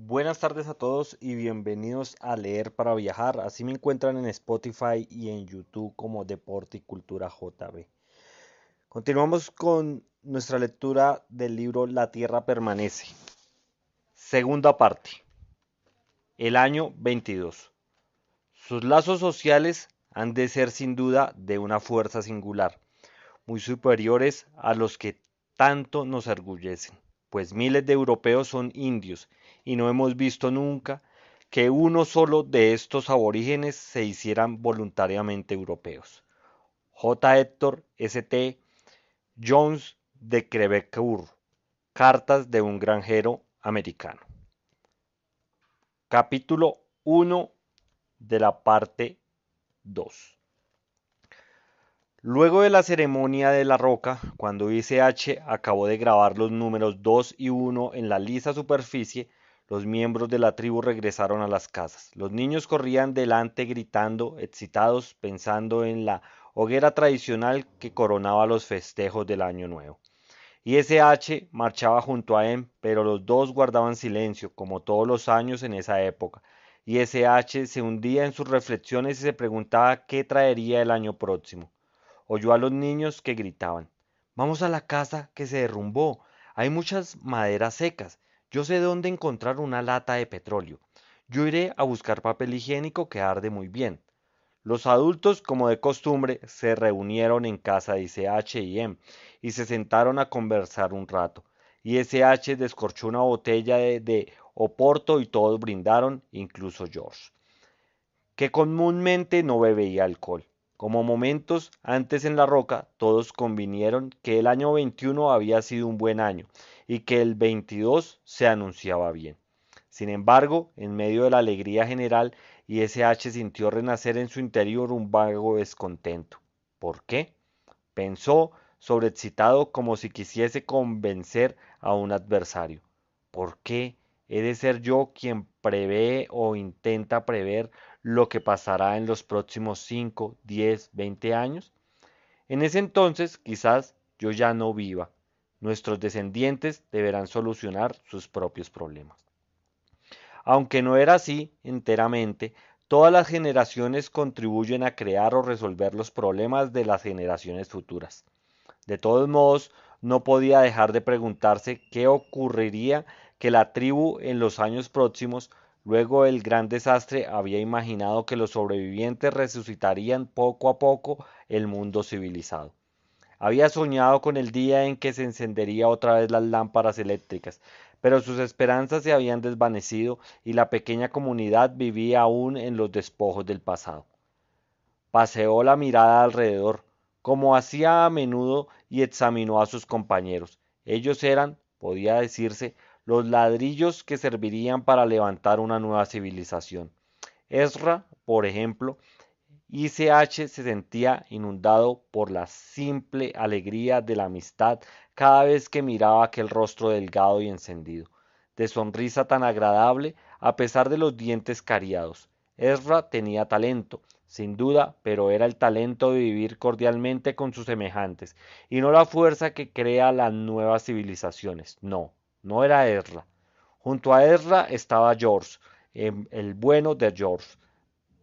Buenas tardes a todos y bienvenidos a Leer para Viajar. Así me encuentran en Spotify y en YouTube como Deporte y Cultura JB. Continuamos con nuestra lectura del libro La Tierra Permanece. Segunda parte. El año 22. Sus lazos sociales han de ser sin duda de una fuerza singular, muy superiores a los que tanto nos orgullecen, pues miles de europeos son indios y no hemos visto nunca que uno solo de estos aborígenes se hicieran voluntariamente europeos. J. Héctor St. Jones de Crevecoeur, Cartas de un granjero americano. Capítulo 1 de la parte 2. Luego de la ceremonia de la roca, cuando ICH acabó de grabar los números 2 y 1 en la lisa superficie, los miembros de la tribu regresaron a las casas. Los niños corrían delante gritando, excitados, pensando en la hoguera tradicional que coronaba los festejos del Año Nuevo. ISH marchaba junto a M, pero los dos guardaban silencio, como todos los años en esa época. ISH se hundía en sus reflexiones y se preguntaba qué traería el año próximo. Oyó a los niños que gritaban: "Vamos a la casa que se derrumbó. Hay muchas maderas secas. Yo sé dónde encontrar una lata de petróleo. Yo iré a buscar papel higiénico que arde muy bien". Los adultos, como de costumbre, se reunieron en casa de ISH y M y se sentaron a conversar un rato. ISH descorchó una botella de Oporto y todos brindaron, incluso George, que comúnmente no bebía alcohol. Como momentos antes en la roca, todos convinieron que el año 21 había sido un buen año y que el 22 se anunciaba bien. Sin embargo, en medio de la alegría general, ISH sintió renacer en su interior un vago descontento. ¿Por qué? Pensó, sobreexcitado, como si quisiese convencer a un adversario. ¿Por qué he de ser yo quien prevé o intenta prever lo que pasará en los próximos 5, 10, 20 años? En ese entonces, quizás yo ya no viva. Nuestros descendientes deberán solucionar sus propios problemas. Aunque no era así enteramente, todas las generaciones contribuyen a crear o resolver los problemas de las generaciones futuras. De todos modos, no podía dejar de preguntarse qué ocurriría que la tribu en los años próximos, luego del gran desastre, había imaginado que los sobrevivientes resucitarían poco a poco el mundo civilizado. Había soñado con el día en que se encendería otra vez las lámparas eléctricas, pero sus esperanzas se habían desvanecido y la pequeña comunidad vivía aún en los despojos del pasado. Paseó la mirada alrededor, como hacía a menudo, y examinó a sus compañeros. Ellos eran, podía decirse, los ladrillos que servirían para levantar una nueva civilización. Ezra, por ejemplo, ICH se sentía inundado por la simple alegría de la amistad cada vez que miraba aquel rostro delgado y encendido, de sonrisa tan agradable a pesar de los dientes cariados. Ezra tenía talento, sin duda, pero era el talento de vivir cordialmente con sus semejantes, y no la fuerza que crea las nuevas civilizaciones. No, no era Ezra. Junto a Ezra estaba George, el bueno de George,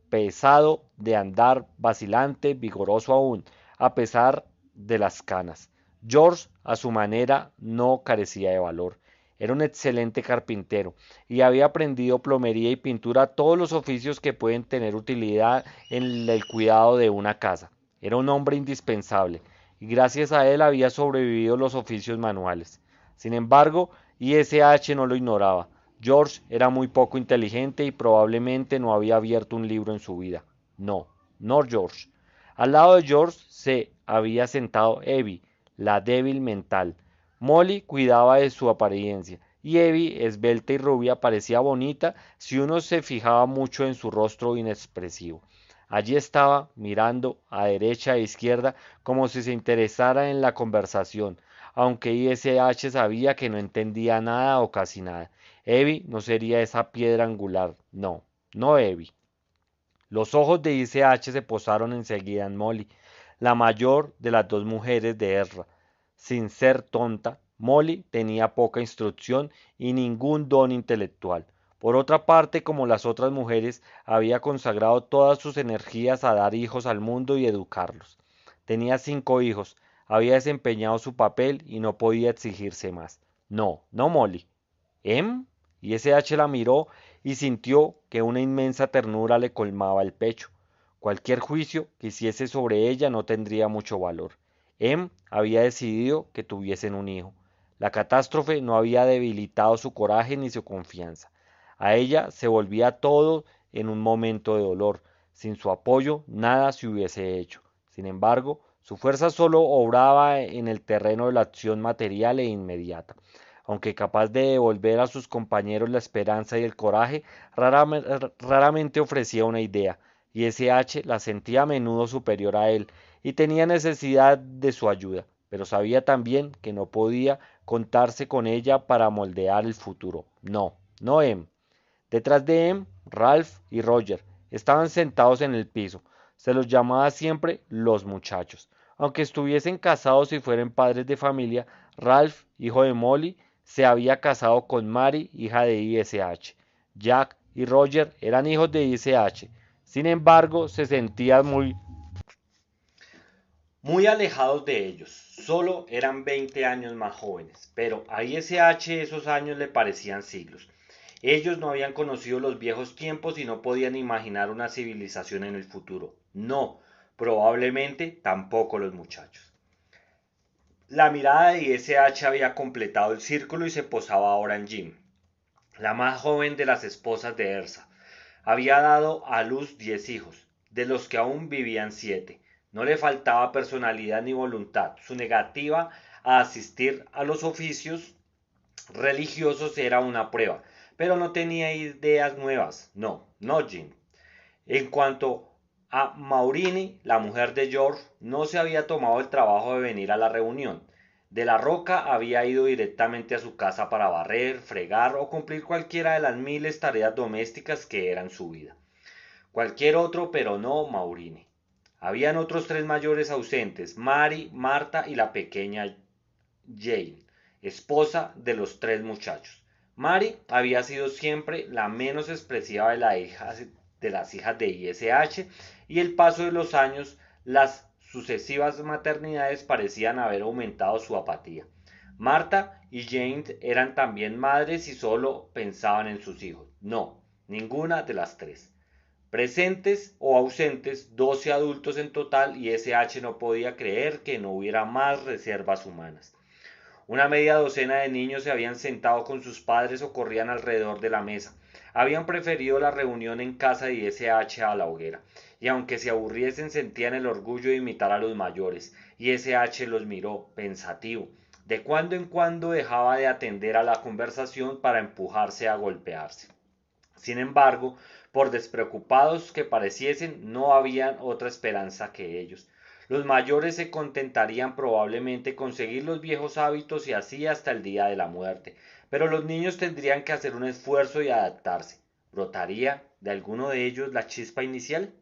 pesado de andar, vacilante, vigoroso aún, a pesar de las canas. George, a su manera, no carecía de valor. Era un excelente carpintero y había aprendido plomería y pintura, todos los oficios que pueden tener utilidad en el cuidado de una casa. Era un hombre indispensable y gracias a él había sobrevivido los oficios manuales. Sin embargo, ISH no lo ignoraba. George era muy poco inteligente y probablemente no había abierto un libro en su vida. No, no George. Al lado de George se había sentado Evie, la débil mental. Molly cuidaba de su apariencia y Evie, esbelta y rubia, parecía bonita si uno se fijaba mucho en su rostro inexpresivo. Allí estaba, mirando a derecha e izquierda como si se interesara en la conversación, aunque ISH sabía que no entendía nada o casi nada. Evie no sería esa piedra angular, no, no Evie. Los ojos de ISH se posaron enseguida en Molly, la mayor de las dos mujeres de Ezra. Sin ser tonta, Molly tenía poca instrucción y ningún don intelectual. Por otra parte, como las otras mujeres, había consagrado todas sus energías a dar hijos al mundo y educarlos. Tenía 5 hijos, había desempeñado su papel y no podía exigirse más. No, no, Molly. ¿Em? Y ese H la miró y sintió que una inmensa ternura le colmaba el pecho. Cualquier juicio que hiciese sobre ella no tendría mucho valor. Había decidido que tuviesen un hijo. La catástrofe no había debilitado su coraje ni su confianza. A ella se volvía todo en un momento de dolor. Sin su apoyo nada se hubiese hecho. Sin embargo, su fuerza solo obraba en el terreno de la acción material e inmediata. Aunque capaz de devolver a sus compañeros la esperanza y el coraje, raramente ofrecía una idea, y ese H la sentía a menudo superior a él, y tenía necesidad de su ayuda, pero sabía también que no podía contarse con ella para moldear el futuro. No, no Em. Detrás de Ralph y Roger estaban sentados en el piso. Se los llamaba siempre los muchachos. Aunque estuviesen casados y fueran padres de familia, Ralph, hijo de Molly, se había casado con Mary, hija de ISH. Jack y Roger eran hijos de ISH. Sin embargo, se sentían muy alejados de ellos. Solo eran 20 años más jóvenes, pero a ISH esos años le parecían siglos. Ellos no habían conocido los viejos tiempos y no podían imaginar una civilización en el futuro. No, probablemente tampoco los muchachos. La mirada de ISH había completado el círculo y se posaba ahora en Jim, la más joven de las esposas de Ersa. Había dado a luz 10 hijos, de los que aún vivían 7. No le faltaba personalidad ni voluntad. Su negativa a asistir a los oficios religiosos era una prueba, pero no tenía ideas nuevas. No, no Jim. En cuanto a Maurini, la mujer de George, no se había tomado el trabajo de venir a la reunión. De la Roca había ido directamente a su casa para barrer, fregar o cumplir cualquiera de las miles tareas domésticas que eran su vida. Cualquier otro, pero no Maurini. Habían otros 3 mayores ausentes, Mary, Marta y la pequeña Jane, esposa de los 3 muchachos. Mary había sido siempre la menos expresiva de las hijas de ISH, y el paso de los años, las sucesivas maternidades parecían haber aumentado su apatía. Marta y Jane eran también madres y solo pensaban en sus hijos. No, ninguna de las 3. Presentes o ausentes, 12 adultos en total, y SH no podía creer que no hubiera más reservas humanas. Una media docena de niños se habían sentado con sus padres o corrían alrededor de la mesa. Habían preferido la reunión en casa de ISH a la hoguera, y aunque se aburriesen sentían el orgullo de imitar a los mayores. ISH los miró, pensativo. De cuando en cuando dejaba de atender a la conversación para empujarse a golpearse. Sin embargo, por despreocupados que pareciesen, no habían otra esperanza que ellos. Los mayores se contentarían probablemente con seguir los viejos hábitos y así hasta el día de la muerte, pero los niños tendrían que hacer un esfuerzo y adaptarse. ¿Brotaría de alguno de ellos la chispa inicial?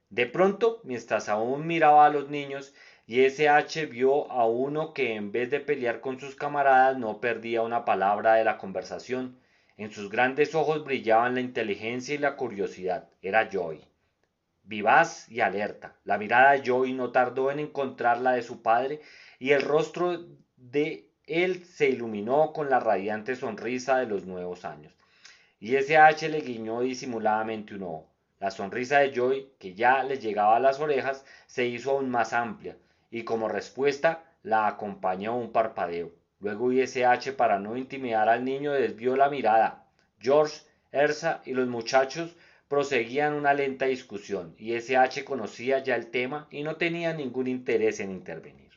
De pronto, mientras aún miraba a los niños, ISH vio a uno que en vez de pelear con sus camaradas no perdía una palabra de la conversación. En sus grandes ojos brillaban la inteligencia y la curiosidad. Era Joy. Vivaz y alerta. La mirada de Joy no tardó en encontrar la de su padre y el rostro de él se iluminó con la radiante sonrisa de los nuevos años. ISH le guiñó disimuladamente un ojo. La sonrisa de Joy, que ya le llegaba a las orejas, se hizo aún más amplia, y como respuesta la acompañó un parpadeo. Luego ISH, para no intimidar al niño, desvió la mirada. George, Ersa y los muchachos proseguían una lenta discusión. ISH conocía ya el tema y no tenía ningún interés en intervenir.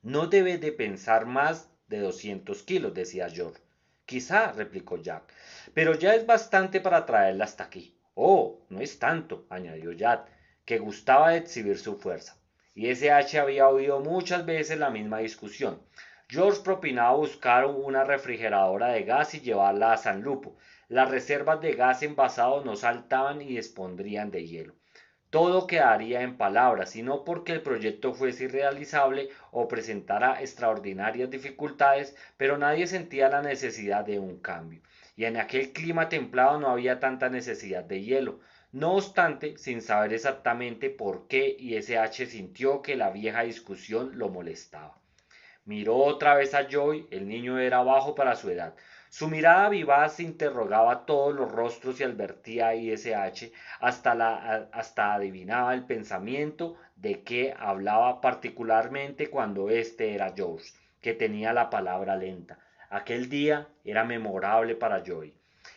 No debe de pensar más de 200 kilos, decía George. Quizá, replicó Jack, pero ya es bastante para traerla hasta aquí. Oh, no es tanto, añadió Jack, que gustaba de exhibir su fuerza. Y SH había oído muchas veces la misma discusión. George propinaba buscar una refrigeradora de gas y llevarla a San Lupo. Las reservas de gas envasado no saltaban y dispondrían de hielo. todo quedaría en palabras, y no porque el proyecto fuese irrealizable o presentara extraordinarias dificultades, pero nadie sentía la necesidad de un cambio. Y en aquel clima templado no había tanta necesidad de hielo. No obstante, sin saber exactamente por qué, ISH sintió que la vieja discusión lo molestaba. Miró otra vez a Joy, el niño era bajo para su edad. Su mirada vivaz interrogaba todos los rostros y advertía a ISH hasta adivinaba el pensamiento de que hablaba, particularmente cuando este era George, que tenía la palabra lenta. Aquel día era memorable para Joy.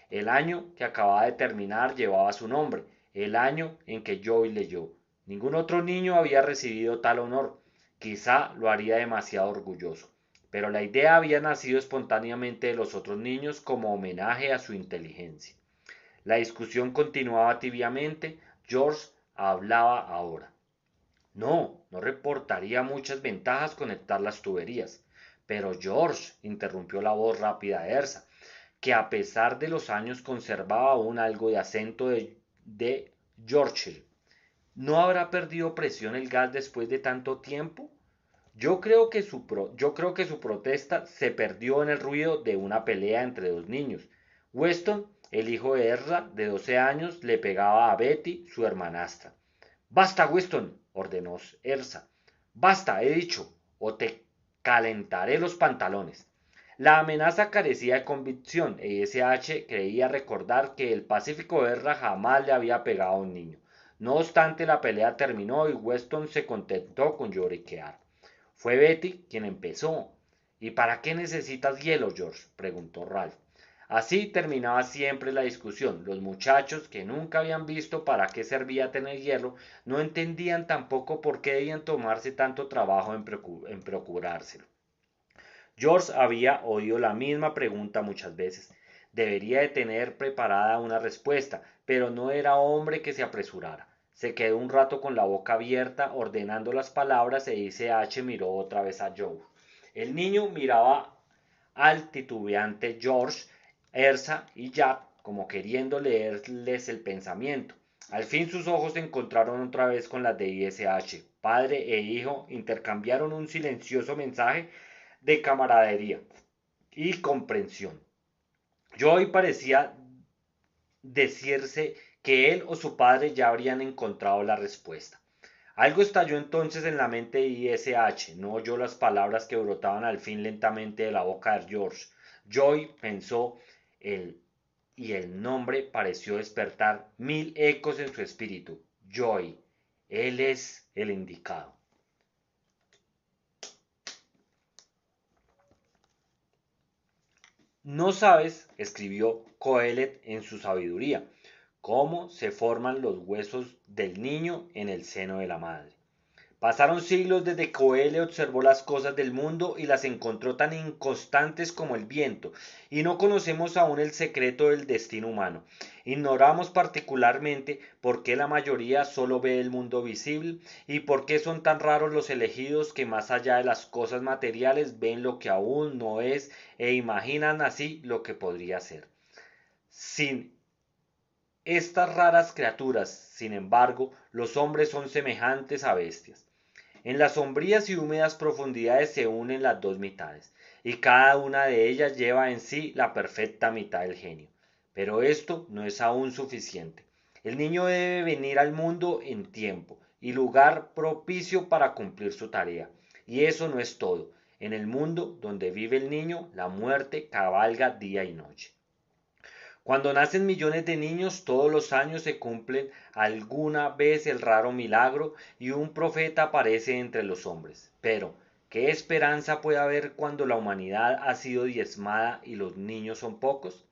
El año que acababa de terminar llevaba su nombre, el año en que Joy leyó. Ningún otro niño había recibido tal honor. Quizá lo haría demasiado orgulloso, pero la idea había nacido espontáneamente de los otros niños como homenaje a su inteligencia. La discusión continuaba tibiamente. George hablaba ahora. No reportaría muchas ventajas conectar las tuberías. Pero George, interrumpió la voz rápida de Ersa, que a pesar de los años conservaba aún algo de acento de Yorkshire. ¿No habrá perdido presión el gas después de tanto tiempo? Yo creo que su protesta se perdió en el ruido de una pelea entre dos niños. Weston, el hijo de Ezra, de 12 años, le pegaba a Betty, su hermanastra. Basta, Weston, ordenó Ersa. Basta, he dicho, o te calentaré los pantalones. La amenaza carecía de convicción e S.H. creía recordar que el pacífico Ezra jamás le había pegado a un niño. No obstante, la pelea terminó y Weston se contentó con lloriquear. Fue Betty quien empezó. ¿Y para qué necesitas hielo, George?, preguntó Ralph. Así terminaba siempre la discusión. Los muchachos, que nunca habían visto para qué servía tener hielo, no entendían tampoco por qué debían tomarse tanto trabajo en procurárselo. George había oído la misma pregunta muchas veces. Debería de tener preparada una respuesta, pero no era hombre que se apresurara. Se quedó un rato con la boca abierta, ordenando las palabras, e ISH miró otra vez a Joe. El niño miraba al titubeante George, Ersa y Jack, como queriendo leerles el pensamiento. Al fin sus ojos se encontraron otra vez con las de ISH. Padre e hijo intercambiaron un silencioso mensaje de camaradería y comprensión. Joy parecía decirse que él o su padre ya habrían encontrado la respuesta. Algo estalló entonces en la mente de ISH. No oyó las palabras que brotaban al fin lentamente de la boca de George. Joy pensó él, y el nombre pareció despertar 1000 ecos en su espíritu. Joy. Él es el indicado. No sabes, escribió Coelet en su sabiduría, cómo se forman los huesos del niño en el seno de la madre. Pasaron siglos desde que Coelho observó las cosas del mundo y las encontró tan inconstantes como el viento, y no conocemos aún el secreto del destino humano. Ignoramos particularmente por qué la mayoría solo ve el mundo visible y por qué son tan raros los elegidos que más allá de las cosas materiales ven lo que aún no es e imaginan así lo que podría ser. Sin estas raras criaturas, sin embargo, los hombres son semejantes a bestias. En las sombrías y húmedas profundidades se unen las dos mitades, y cada una de ellas lleva en sí la perfecta mitad del genio. Pero esto no es aún suficiente. El niño debe venir al mundo en tiempo y lugar propicio para cumplir su tarea. Y eso no es todo. En el mundo donde vive el niño, la muerte cabalga día y noche. Cuando nacen millones de niños, todos los años se cumplen alguna vez el raro milagro y un profeta aparece entre los hombres. Pero, ¿qué esperanza puede haber cuando la humanidad ha sido diezmada y los niños son pocos?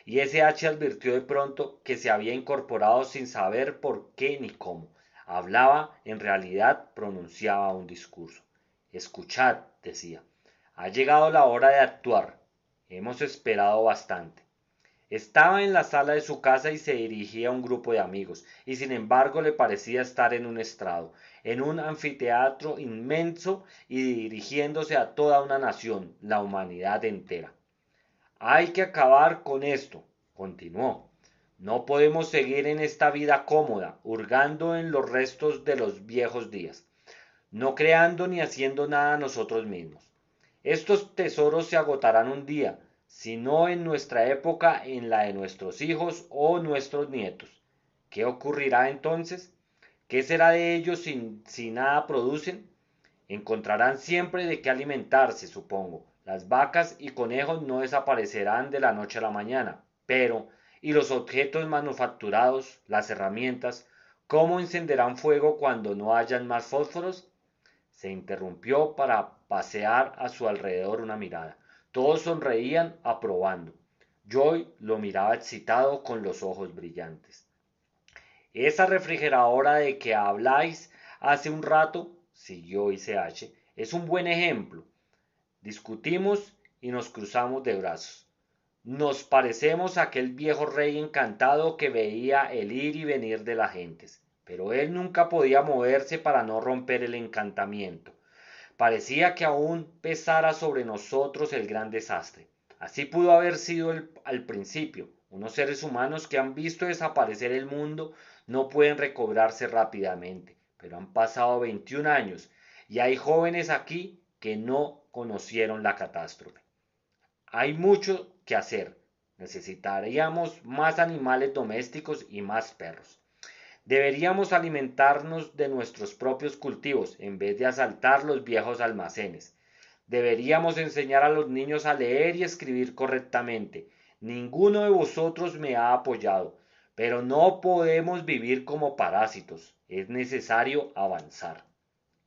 Y S.H. advirtió de pronto que se había incorporado sin saber por qué ni cómo. Hablaba, en realidad pronunciaba un discurso. Escuchad, decía, ha llegado la hora de actuar. Hemos esperado bastante. Estaba en la sala de su casa y se dirigía a un grupo de amigos, y sin embargo le parecía estar en un estrado, en un anfiteatro inmenso y dirigiéndose a toda una nación, la humanidad entera. Hay que acabar con esto, continuó. No podemos seguir en esta vida cómoda, hurgando en los restos de los viejos días, no creando ni haciendo nada nosotros mismos. Estos tesoros se agotarán un día, si no en nuestra época, en la de nuestros hijos o nuestros nietos. ¿Qué ocurrirá entonces? ¿Qué será de ellos si nada producen? Encontrarán siempre de qué alimentarse, supongo. Las vacas y conejos no desaparecerán de la noche a la mañana, pero ¿y los objetos manufacturados, las herramientas, cómo encenderán fuego cuando no hayan más fósforos? Se interrumpió para pasear a su alrededor una mirada. Todos sonreían aprobando. Joy lo miraba excitado con los ojos brillantes. Esa refrigeradora de que habláis hace un rato, siguió ICH, es un buen ejemplo. Discutimos y nos cruzamos de brazos. Nos parecemos a aquel viejo rey encantado que veía el ir y venir de las gentes, pero él nunca podía moverse para no romper el encantamiento. Parecía que aún pesara sobre nosotros el gran desastre. Así pudo haber sido al principio. Unos seres humanos que han visto desaparecer el mundo no pueden recobrarse rápidamente, pero han pasado 21 años y hay jóvenes aquí que no conocieron la catástrofe. Hay mucho que hacer. Necesitaríamos más animales domésticos y más perros. Deberíamos alimentarnos de nuestros propios cultivos en vez de asaltar los viejos almacenes. Deberíamos enseñar a los niños a leer y escribir correctamente. Ninguno de vosotros me ha apoyado, pero no podemos vivir como parásitos. Es necesario avanzar.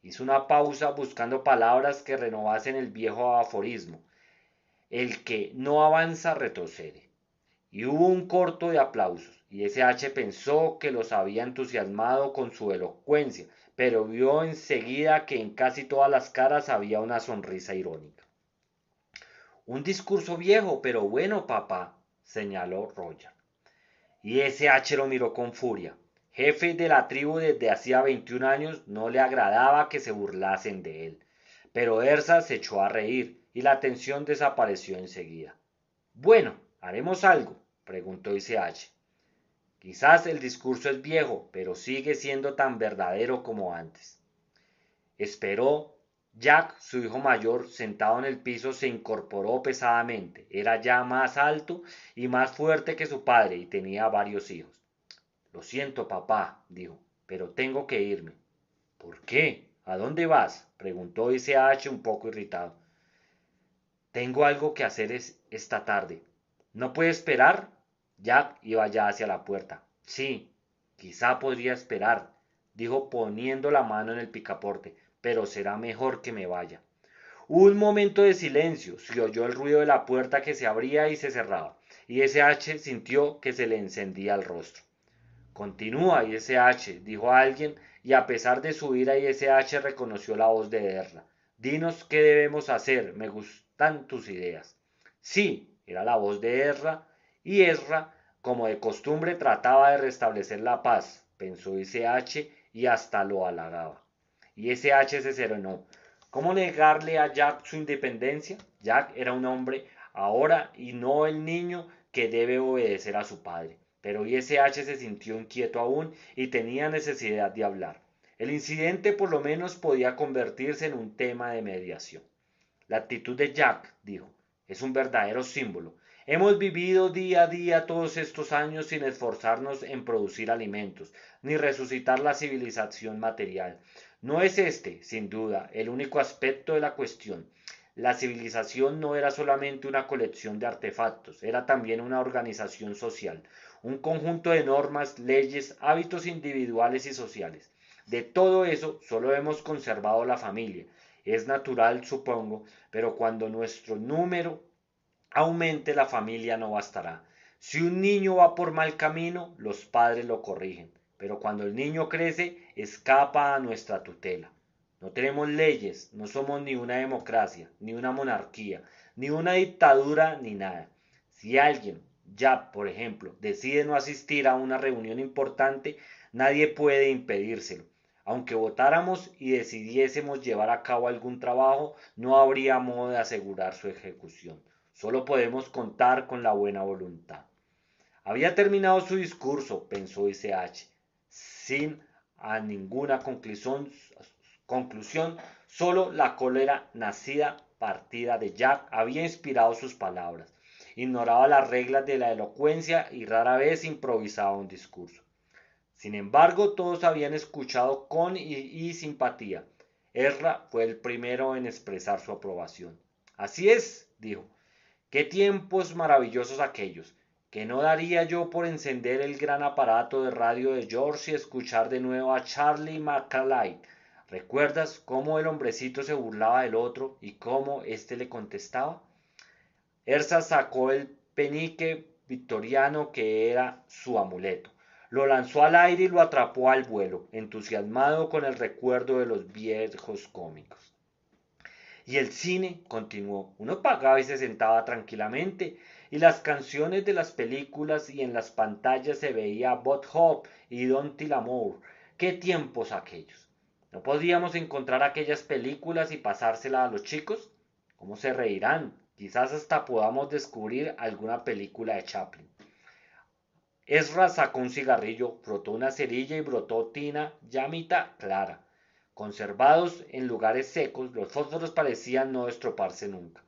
Hizo una pausa buscando palabras que renovasen el viejo aforismo. El que no avanza retrocede. Y hubo un corto de aplausos, y S.H. pensó que los había entusiasmado con su elocuencia, pero vio enseguida que en casi todas las caras había una sonrisa irónica. Un discurso viejo, pero bueno, papá, señaló Roger. Y S.H. lo miró con furia. Jefe de la tribu desde hacía 21 años, no le agradaba que se burlasen de él. Pero Ersa se echó a reír, y la tensión desapareció enseguida. Bueno, haremos algo, preguntó ICH. Quizás el discurso es viejo, pero sigue siendo tan verdadero como antes. Esperó. Jack, su hijo mayor, sentado en el piso, se incorporó pesadamente. Era ya más alto y más fuerte que su padre y tenía varios hijos. Lo siento, papá, dijo, pero tengo que irme. ¿Por qué? ¿A dónde vas? Preguntó ICH un poco irritado. Tengo algo que hacer esta tarde. ¿No puede esperar? Jack iba ya hacia la puerta. Sí, quizá podría esperar, dijo poniendo la mano en el picaporte, pero será mejor que me vaya. Hubo un momento de silencio, se oyó el ruido de la puerta que se abría y se cerraba, y S.H. sintió que se le encendía el rostro. Continúa, ISH, dijo alguien, y a pesar de su ira, ISH reconoció la voz de Erra. Dinos qué debemos hacer, me gustan tus ideas. Sí, era la voz de Erra, y Ezra, como de costumbre, trataba de restablecer la paz, pensó ISH, y hasta lo halagaba. ISH se serenó. ¿Cómo negarle a Jack su independencia? Jack era un hombre ahora y no el niño que debe obedecer a su padre. Pero ISH se sintió inquieto aún y tenía necesidad de hablar. El incidente por lo menos podía convertirse en un tema de mediación. La actitud de Jack, dijo, es un verdadero símbolo. Hemos vivido día a día todos estos años sin esforzarnos en producir alimentos, ni resucitar la civilización material. No es este, sin duda, el único aspecto de la cuestión. La civilización no era solamente una colección de artefactos, era también una organización social, un conjunto de normas, leyes, hábitos individuales y sociales. De todo eso solo hemos conservado la familia. Es natural, supongo, pero cuando nuestro número aumente, la familia no bastará. Si un niño va por mal camino, los padres lo corrigen, pero cuando el niño crece, escapa a nuestra tutela. No tenemos leyes, no somos ni una democracia, ni una monarquía, ni una dictadura, ni nada. Si alguien, ya por ejemplo, decide no asistir a una reunión importante, nadie puede impedírselo. Aunque votáramos y decidiésemos llevar a cabo algún trabajo, no habría modo de asegurar su ejecución. Solo podemos contar con la buena voluntad. Había terminado su discurso, pensó S.H., sin a ninguna conclusión, solo la cólera nacida partida de Jack había inspirado sus palabras. Ignoraba las reglas de la elocuencia y rara vez improvisaba un discurso. Sin embargo, todos habían escuchado con y simpatía. Ezra fue el primero en expresar su aprobación. Así es, dijo. Qué tiempos maravillosos aquellos, que no daría yo por encender el gran aparato de radio de George y escuchar de nuevo a Charlie Macaulay. ¿Recuerdas cómo el hombrecito se burlaba del otro y cómo éste le contestaba? Ersa sacó el penique victoriano que era su amuleto. Lo lanzó al aire y lo atrapó al vuelo, entusiasmado con el recuerdo de los viejos cómicos. Y el cine, continuó, uno pagaba y se sentaba tranquilamente, y las canciones de las películas y en las pantallas se veía Bob Hope y Don Tillamour. ¡Qué tiempos aquellos! ¿No podríamos encontrar aquellas películas y pasárselas a los chicos? ¿Cómo se reirán? Quizás hasta podamos descubrir alguna película de Chaplin. Ezra sacó un cigarrillo, frotó una cerilla y brotó tina llamita clara. Conservados en lugares secos, los fósforos parecían no estroparse nunca.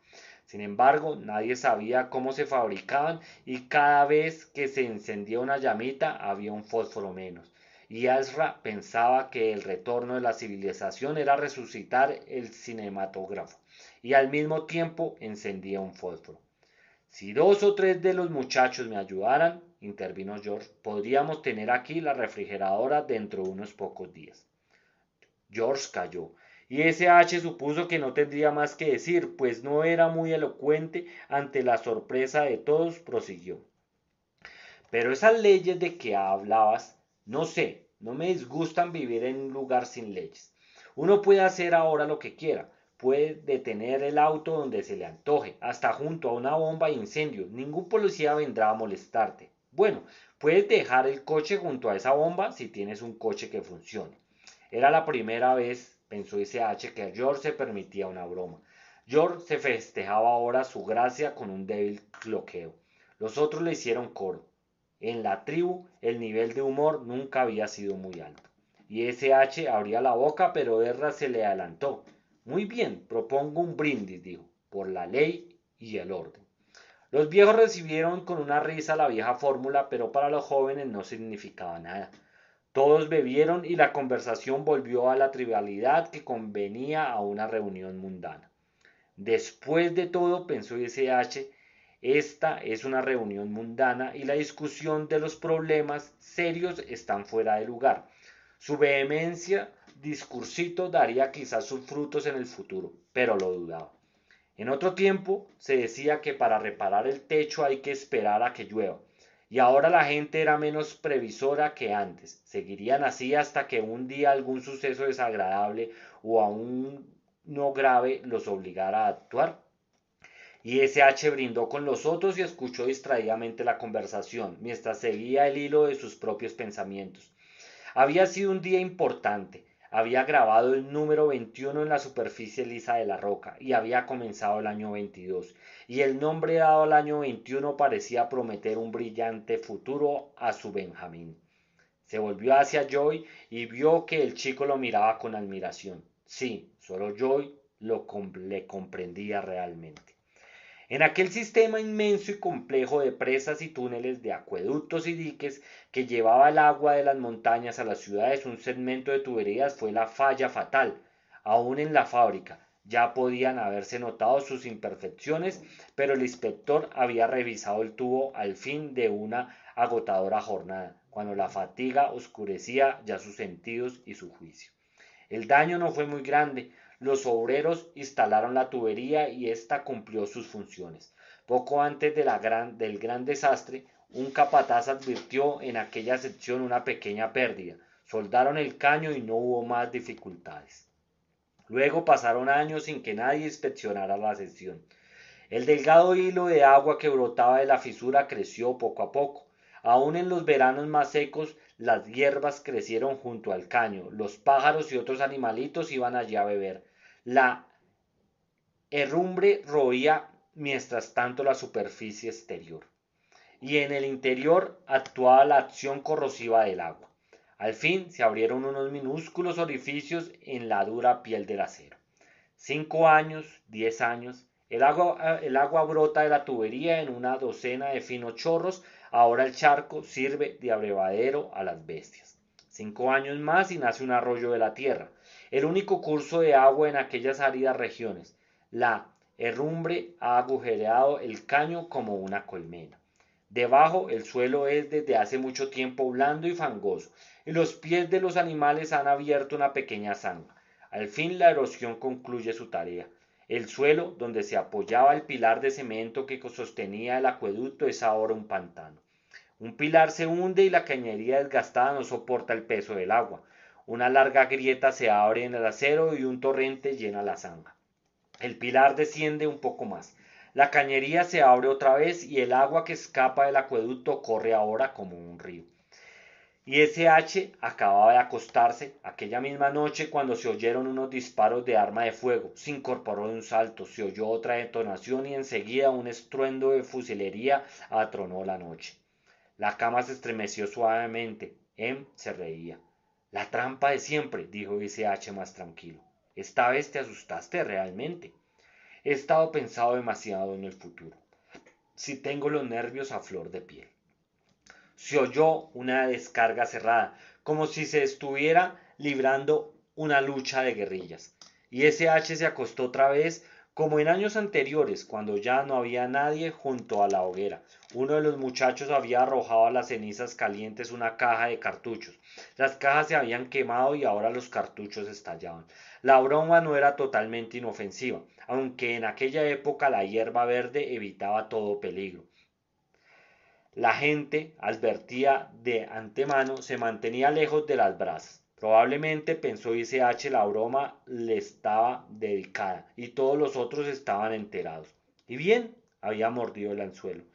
Sin embargo, nadie sabía cómo se fabricaban y cada vez que se encendía una llamita había un fósforo menos. Y Ezra pensaba que el retorno de la civilización era resucitar el cinematógrafo y al mismo tiempo encendía un fósforo. Si 2 o 3 de los muchachos me ayudaran, intervino George, podríamos tener aquí la refrigeradora dentro de unos pocos días. George calló, y S.H. supuso que no tendría más que decir, pues no era muy elocuente ante la sorpresa de todos, prosiguió. Pero esas leyes de que hablabas, no sé, no me disgustan vivir en un lugar sin leyes. Uno puede hacer ahora lo que quiera, puede detener el auto donde se le antoje, hasta junto a una bomba de incendio. Ningún policía vendrá a molestarte. Bueno, puedes dejar el coche junto a esa bomba si tienes un coche que funcione. Era la primera vez, pensó S.H., que George se permitía una broma. George se festejaba ahora su gracia con un débil cloqueo. Los otros le hicieron coro. En la tribu el nivel de humor nunca había sido muy alto. Y S.H. abría la boca, pero Ezra se le adelantó. Muy bien, propongo un brindis, dijo, por la ley y el orden. Los viejos recibieron con una risa la vieja fórmula, pero para los jóvenes no significaba nada. Todos bebieron y la conversación volvió a la trivialidad que convenía a una reunión mundana. Después de todo, pensó S.H., esta es una reunión mundana y la discusión de los problemas serios están fuera de lugar. Su vehemencia discursito daría quizás sus frutos en el futuro, pero lo dudaba. En otro tiempo se decía que para reparar el techo hay que esperar a que llueva, y ahora la gente era menos previsora que antes. Seguirían así hasta que un día algún suceso desagradable o aún no grave los obligara a actuar. Y S.H. brindó con los otros y escuchó distraídamente la conversación, mientras seguía el hilo de sus propios pensamientos. Había sido un día importante. Había grabado el número 21 en la superficie lisa de la roca y había comenzado el año 22. Y el nombre dado al año 21 parecía prometer un brillante futuro a su Benjamín. Se volvió hacia Joy y vio que el chico lo miraba con admiración. Sí, solo Joy le comprendía realmente. En aquel sistema inmenso y complejo de presas y túneles, de acueductos y diques que llevaba el agua de las montañas a las ciudades, un segmento de tuberías fue la falla fatal. Aún en la fábrica ya podían haberse notado sus imperfecciones, pero el inspector había revisado el tubo al fin de una agotadora jornada, cuando la fatiga oscurecía ya sus sentidos y su juicio. El daño no fue muy grande. Los obreros instalaron la tubería y ésta cumplió sus funciones. Poco antes del gran desastre, un capataz advirtió en aquella sección una pequeña pérdida. Soldaron el caño y no hubo más dificultades. Luego pasaron años sin que nadie inspeccionara la sección. El delgado hilo de agua que brotaba de la fisura creció poco a poco. Aún en los veranos más secos, las hierbas crecieron junto al caño. Los pájaros y otros animalitos iban allí a beber. La herrumbre roía mientras tanto la superficie exterior. y en el interior actuaba la acción corrosiva del agua. Al fin se abrieron unos minúsculos orificios en la dura piel del acero. 5 años, 10 años, el agua brota de la tubería en una docena de finos chorros. Ahora el charco sirve de abrevadero a las bestias. 5 años más y nace un arroyo de la tierra, el único curso de agua en aquellas áridas regiones. La herrumbre ha agujereado el caño como una colmena. Debajo el suelo es desde hace mucho tiempo blando y fangoso, y los pies de los animales han abierto una pequeña zanja. Al fin la erosión concluye su tarea. El suelo donde se apoyaba el pilar de cemento que sostenía el acueducto es ahora un pantano. Un pilar se hunde y la cañería desgastada no soporta el peso del agua. Una larga grieta se abre en el acero y un torrente llena la zanja. El pilar desciende un poco más. La cañería se abre otra vez y el agua que escapa del acueducto corre ahora como un río. Y ese H acababa de acostarse aquella misma noche cuando se oyeron unos disparos de arma de fuego. Se incorporó de un salto, se oyó otra detonación y enseguida un estruendo de fusilería atronó la noche. La cama se estremeció suavemente. Se reía. La trampa de siempre, dijo ese H más tranquilo. Esta vez te asustaste realmente. He estado pensando demasiado en el futuro. Si tengo los nervios a flor de piel. Se oyó una descarga cerrada, como si se estuviera librando una lucha de guerrillas. Y ese H se acostó otra vez, como en años anteriores, cuando ya no había nadie junto a la hoguera. Uno de los muchachos había arrojado a las cenizas calientes una caja de cartuchos. Las cajas se habían quemado y ahora los cartuchos estallaban. La broma no era totalmente inofensiva, aunque en aquella época la hierba verde evitaba todo peligro. La gente, advertida de antemano, se mantenía lejos de las brasas. Probablemente pensó ICH la broma le estaba dedicada y todos los otros estaban enterados. Y bien, había mordido el anzuelo.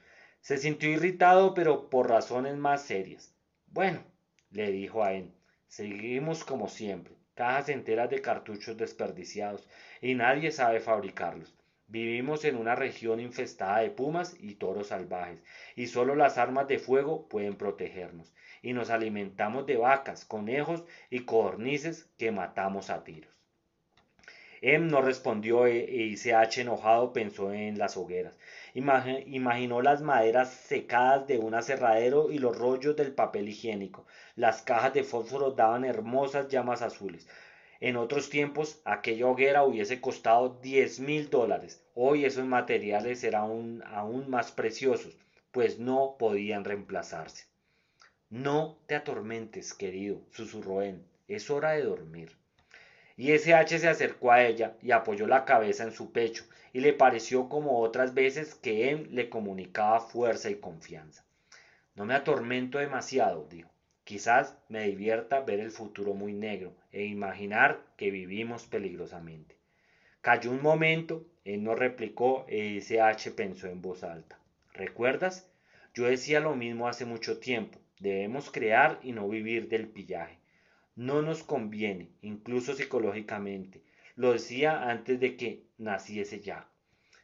Se sintió irritado, pero por razones más serias. Bueno, le dijo a él, seguimos como siempre, cajas enteras de cartuchos desperdiciados y nadie sabe fabricarlos. Vivimos en una región infestada de pumas y toros salvajes, y solo las armas de fuego pueden protegernos. Y nos alimentamos de vacas, conejos y codornices que matamos a tiros. No respondió y H enojado pensó en las hogueras. Imaginó las maderas secadas de un aserradero y los rollos del papel higiénico. Las cajas de fósforo daban hermosas llamas azules. En otros tiempos, aquella hoguera hubiese costado $10,000. Hoy esos materiales eran aún más preciosos, pues no podían reemplazarse. No te atormentes, querido, susurró él. Es hora de dormir. Y ese H se acercó a ella y apoyó la cabeza en su pecho, y le pareció como otras veces que él le comunicaba fuerza y confianza. No me atormento demasiado, dijo. Quizás me divierta ver el futuro muy negro e imaginar que vivimos peligrosamente. Cayó un momento, él no replicó e ese H pensó en voz alta. ¿Recuerdas? Yo decía lo mismo hace mucho tiempo. Debemos crear y no vivir del pillaje. No nos conviene, incluso psicológicamente. Lo decía antes de que naciese ya.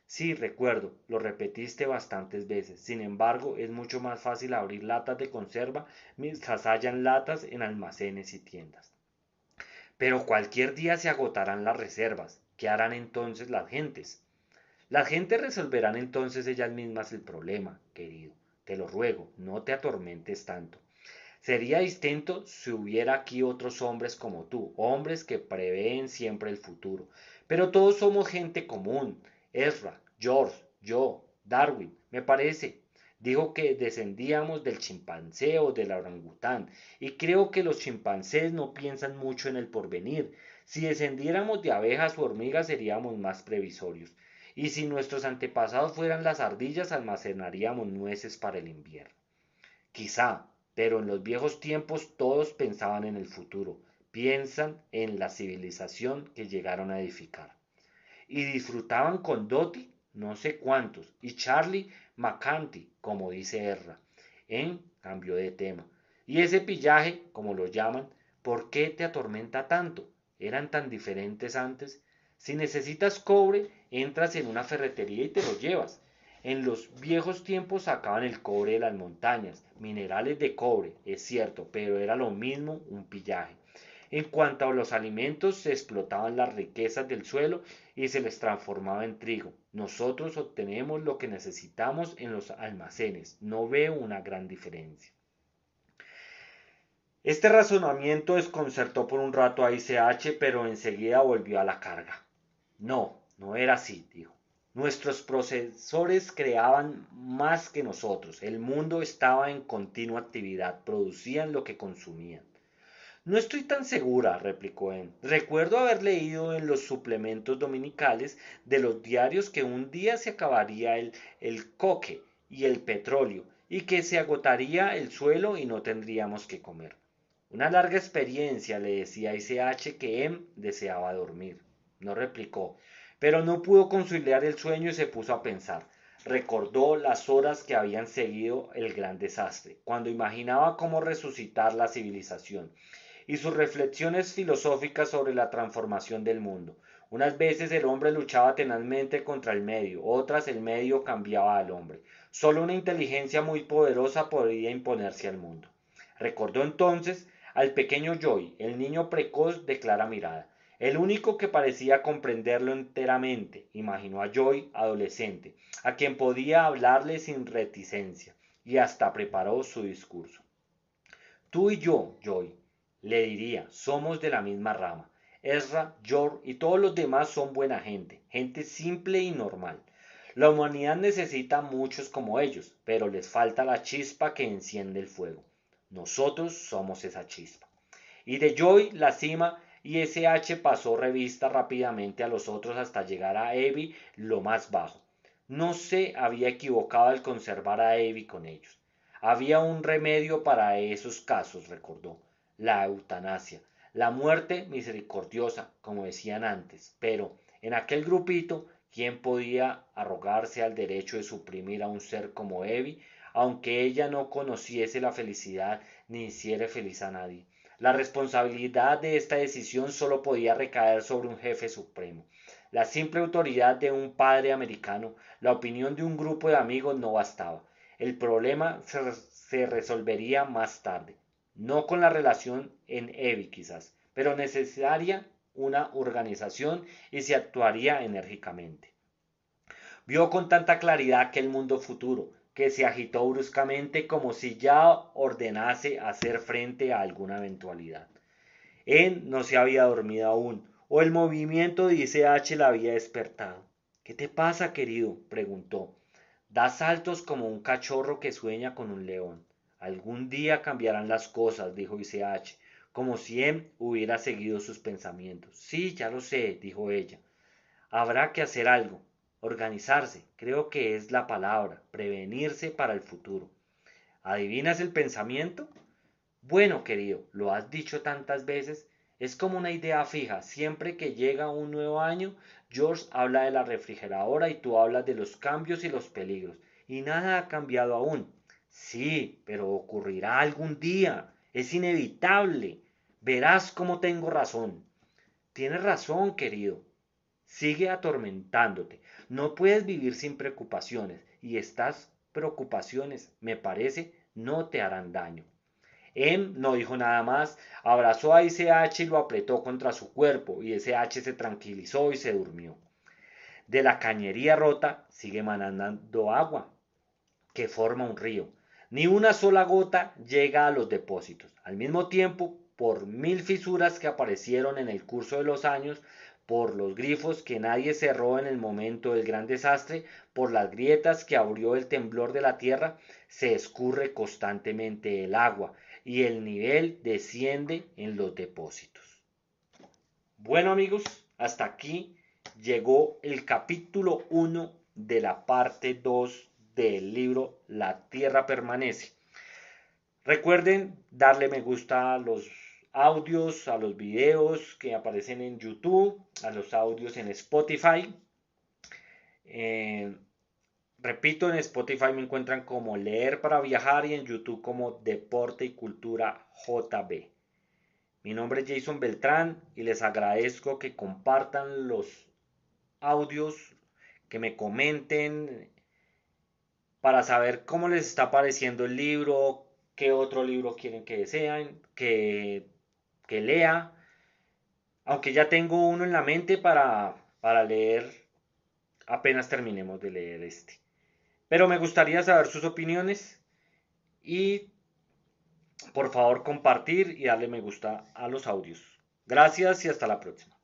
Sí, recuerdo, lo repetiste bastantes veces. Sin embargo, es mucho más fácil abrir latas de conserva mientras hayan latas en almacenes y tiendas. Pero cualquier día se agotarán las reservas. ¿Qué harán entonces las gentes? Las gentes resolverán entonces ellas mismas el problema, querido. Te lo ruego, no te atormentes tanto. Sería distinto si hubiera aquí otros hombres como tú, hombres que prevén siempre el futuro. Pero todos somos gente común. Ezra, George, yo, Darwin, me parece. Dijo que descendíamos del chimpancé o del orangután, y creo que los chimpancés no piensan mucho en el porvenir. Si descendiéramos de abejas o hormigas seríamos más previsorios. Y si nuestros antepasados fueran las ardillas, almacenaríamos nueces para el invierno. Quizá, pero en los viejos tiempos todos pensaban en el futuro, piensan en la civilización que llegaron a edificar. Y disfrutaban con Dottie, no sé cuántos, y Charlie McCarthy, como dice Erra. En cambio de tema. Y ese pillaje, como lo llaman, ¿por qué te atormenta tanto? ¿Eran tan diferentes antes? Si necesitas cobre, entras en una ferretería y te lo llevas. En los viejos tiempos sacaban el cobre de las montañas, minerales de cobre, es cierto, pero era lo mismo un pillaje. En cuanto a los alimentos, se explotaban las riquezas del suelo y se les transformaba en trigo. Nosotros obtenemos lo que necesitamos en los almacenes. No veo una gran diferencia. Este razonamiento desconcertó por un rato a ICH, pero enseguida volvió a la carga. No, no era así, dijo. Nuestros procesores creaban más que nosotros. El mundo estaba en continua actividad, producían lo que consumían. No estoy tan segura, replicó Anne. Recuerdo haber leído en los suplementos dominicales de los diarios que un día se acabaría el coque y el petróleo y que se agotaría el suelo y no tendríamos que comer. Una larga experiencia, le decía a ICH que M deseaba dormir. No replicó, pero no pudo conciliar el sueño y se puso a pensar. Recordó las horas que habían seguido el gran desastre, cuando imaginaba cómo resucitar la civilización, y sus reflexiones filosóficas sobre la transformación del mundo. Unas veces el hombre luchaba tenazmente contra el medio, otras el medio cambiaba al hombre. Solo una inteligencia muy poderosa podía imponerse al mundo. Recordó entonces al pequeño Joy, el niño precoz de clara mirada, el único que parecía comprenderlo enteramente. Imaginó a Joy adolescente, a quien podía hablarle sin reticencia, y hasta preparó su discurso. Tú y yo, Joy, le diría, somos de la misma rama. Ezra, George y todos los demás son buena gente, gente simple y normal. La humanidad necesita muchos como ellos, pero les falta la chispa que enciende el fuego. Nosotros somos esa chispa. Y de Joy, la cima, y SH pasó revista rápidamente a los otros hasta llegar a Evie, lo más bajo. No se había equivocado al conservar a Evie con ellos. Había un remedio para esos casos, recordó, la eutanasia, la muerte misericordiosa, como decían antes, pero en aquel grupito, ¿quién podía arrogarse al derecho de suprimir a un ser como Evie, aunque ella no conociese la felicidad ni hiciera feliz a nadie? La responsabilidad de esta decisión solo podía recaer sobre un jefe supremo. La simple autoridad de un padre americano, la opinión de un grupo de amigos no bastaba. El problema se resolvería más tarde, no con la relación en EVI quizás, pero necesaria una organización y se actuaría enérgicamente. Vio con tanta claridad aquel mundo futuro, que se agitó bruscamente como si ya ordenase hacer frente a alguna eventualidad. Él no se había dormido aún, o el movimiento de ICH la había despertado. ¿Qué te pasa, querido?, preguntó. Da saltos como un cachorro que sueña con un león. Algún día cambiarán las cosas, dijo ICH, como si él hubiera seguido sus pensamientos. Sí, ya lo sé, dijo ella. Habrá que hacer algo. Organizarse, creo que es la palabra. Prevenirse para el futuro. ¿Adivinas el pensamiento? Bueno, querido, lo has dicho tantas veces, es como una idea fija. Siempre que llega un nuevo año, George habla de la refrigeradora y tú hablas de los cambios y los peligros. Y nada ha cambiado aún. Sí, pero ocurrirá algún día. Es inevitable. Verás cómo tengo razón. Tienes razón, querido. Sigue atormentándote. No puedes vivir sin preocupaciones. Y estas preocupaciones, me parece, no te harán daño. No dijo nada más, abrazó a ICH y lo apretó contra su cuerpo, y ICH se tranquilizó y se durmió. De la cañería rota sigue manando agua, que forma un río. Ni una sola gota llega a los depósitos. Al mismo tiempo, por mil fisuras que aparecieron en el curso de los años, por los grifos que nadie cerró en el momento del gran desastre, por las grietas que abrió el temblor de la tierra, se escurre constantemente el agua y el nivel desciende en los depósitos. Bueno amigos, hasta aquí llegó el capítulo 1 de la parte 2 del libro La Tierra Permanece. Recuerden darle me gusta a los audios, a los videos que aparecen en YouTube, a los audios en Spotify. Eh, Repito, en Spotify me encuentran como Leer para Viajar y en YouTube como Deporte y Cultura JB. Mi nombre es Jason Beltrán y les agradezco que compartan los audios, que me comenten para saber cómo les está pareciendo el libro, qué otro libro quieren que desean, que lea. Aunque ya tengo uno en la mente para leer apenas terminemos de leer este. Pero me gustaría saber sus opiniones y por favor compartir y darle me gusta a los audios. Gracias y hasta la próxima.